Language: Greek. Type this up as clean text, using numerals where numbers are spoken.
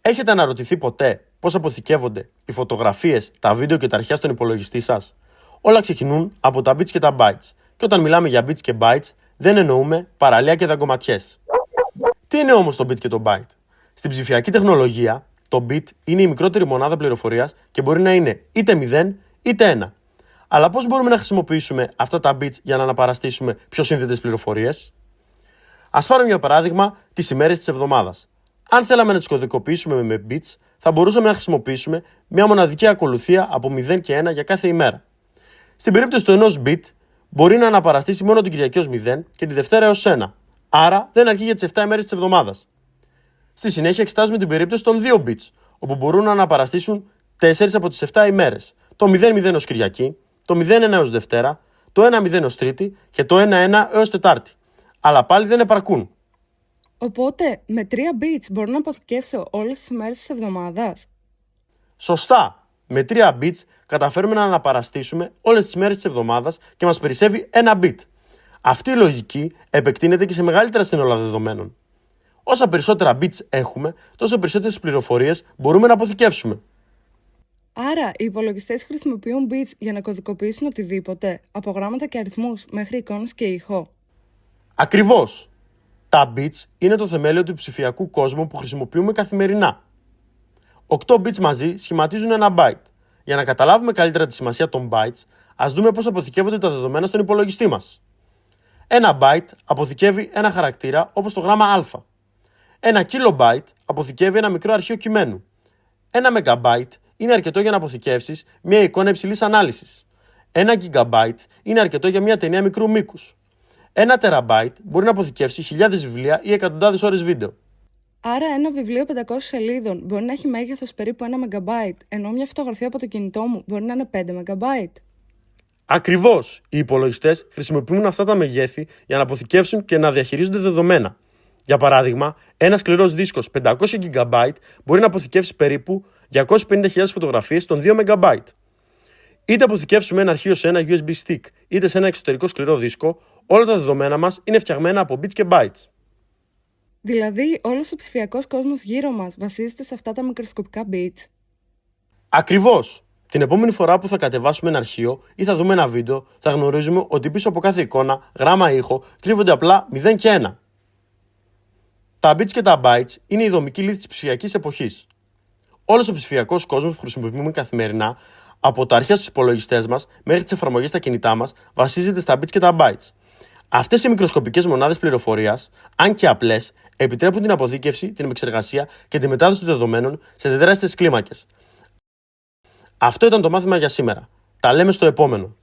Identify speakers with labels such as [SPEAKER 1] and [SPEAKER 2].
[SPEAKER 1] Έχετε αναρωτηθεί ποτέ πώς αποθηκεύονται οι φωτογραφίες, τα βίντεο και τα αρχεία στον υπολογιστή σας? Όλα ξεκινούν από τα bits και τα bytes. Και όταν μιλάμε για bits και bytes, δεν εννοούμε παραλία και δαγκωματιές. Τι είναι όμως το bit και το byte? Στην ψηφιακή τεχνολογία, το bit είναι η μικρότερη μονάδα πληροφορίας και μπορεί να είναι είτε 0 είτε 1. Αλλά πώς μπορούμε να χρησιμοποιήσουμε αυτά τα bits για να αναπαραστήσουμε πιο σύνθετες πληροφορίες? Ας πάρουμε για παράδειγμα τις ημέρες της εβδομάδας. Αν θέλαμε να τις κωδικοποιήσουμε με bits, θα μπορούσαμε να χρησιμοποιήσουμε μια μοναδική ακολουθία από 0 και 1 για κάθε ημέρα. Στην περίπτωση του ενός bit, μπορεί να αναπαραστήσει μόνο την Κυριακή ως 0 και τη Δευτέρα ως 1. Άρα δεν αρκεί για τις 7 ημέρες της εβδομάδας. Στη συνέχεια εξετάζουμε την περίπτωση των 2 bits, όπου μπορούν να αναπαραστήσουν 4 από τις 7 ημέρες. Το 0-0 ως Κυριακή, το 0-1 ως Δευτέρα, το 1-0 ως Τρίτη και το 1-1 έως Τετάρτη. Αλλά πάλι δεν επαρκούν.
[SPEAKER 2] Οπότε, με 3 bits μπορώ να αποθηκεύσω όλες τις ημέρες της εβδομάδας?
[SPEAKER 1] Σωστά! Με 3 bits καταφέρουμε να αναπαραστήσουμε όλες τις ημέρες της εβδομάδας και μας περισσεύει 1 bit. Αυτή η λογική επεκτείνεται και σε μεγαλύτερα σύνολα δεδομένων. Όσα περισσότερα bits έχουμε, τόσο περισσότερες πληροφορίες μπορούμε να αποθηκεύσουμε.
[SPEAKER 2] Άρα, οι υπολογιστές χρησιμοποιούν bits για να κωδικοποιήσουν οτιδήποτε, από γράμματα και αριθμούς μέχρι εικόνες και ήχο.
[SPEAKER 1] Ακριβώς! Τα bits είναι το θεμέλιο του ψηφιακού κόσμου που χρησιμοποιούμε καθημερινά. 8 bits μαζί σχηματίζουν ένα byte. Για να καταλάβουμε καλύτερα τη σημασία των bytes, ας δούμε πώς αποθηκεύονται τα δεδομένα στον υπολογιστή μας. Ένα byte αποθηκεύει ένα χαρακτήρα όπως το γράμμα α. Ένα kilobyte αποθηκεύει ένα μικρό αρχείο κειμένου. Ένα megabyte είναι αρκετό για να αποθηκεύσεις μια εικόνα υψηλής ανάλυσης. Ένα gigabyte είναι αρκετό για μια ταινία μικρού μήκους. Ένα terabyte μπορεί να αποθηκεύσει χιλιάδες βιβλία ή εκατοντάδες ώρες βίντεο.
[SPEAKER 2] Άρα, ένα βιβλίο 500 σελίδων μπορεί να έχει μέγεθος περίπου 1 MB, ενώ μια φωτογραφία από το κινητό μου μπορεί να είναι 5 MB.
[SPEAKER 1] Ακριβώς! Οι υπολογιστές χρησιμοποιούν αυτά τα μεγέθη για να αποθηκεύσουν και να διαχειρίζονται δεδομένα. Για παράδειγμα, ένας σκληρός δίσκος 500 GB μπορεί να αποθηκεύσει περίπου 250.000 φωτογραφίες των 2 MB. Είτε αποθηκεύσουμε ένα αρχείο σε ένα USB stick, είτε σε ένα εξωτερικό σκληρό δίσκο, όλα τα δεδομένα μας είναι φτιαγμένα από bits και bytes.
[SPEAKER 2] Δηλαδή, όλος ο ψηφιακός κόσμος γύρω μας βασίζεται σε αυτά τα μικροσκοπικά bits.
[SPEAKER 1] Ακριβώς! Την επόμενη φορά που θα κατεβάσουμε ένα αρχείο ή θα δούμε ένα βίντεο, θα γνωρίζουμε ότι πίσω από κάθε εικόνα, γράμμα ή ήχο, κρύβονται απλά 0 και 1. Τα bits και τα bytes είναι η δομική λύθη της ψηφιακής εποχής. Όλος ο ψηφιακός κόσμος που χρησιμοποιούμε καθημερινά, από τα αρχεία στους υπολογιστές μας μέχρι τις εφαρμογές στα κινητά μας, βασίζεται στα bits και τα bytes. Αυτές οι μικροσκοπικές μονάδες πληροφορίας, αν και απλές, επιτρέπουν την αποθήκευση, την επεξεργασία και τη μετάδοση των δεδομένων σε τεράστιες κλίμακες. Αυτό ήταν το μάθημα για σήμερα. Τα λέμε στο επόμενο.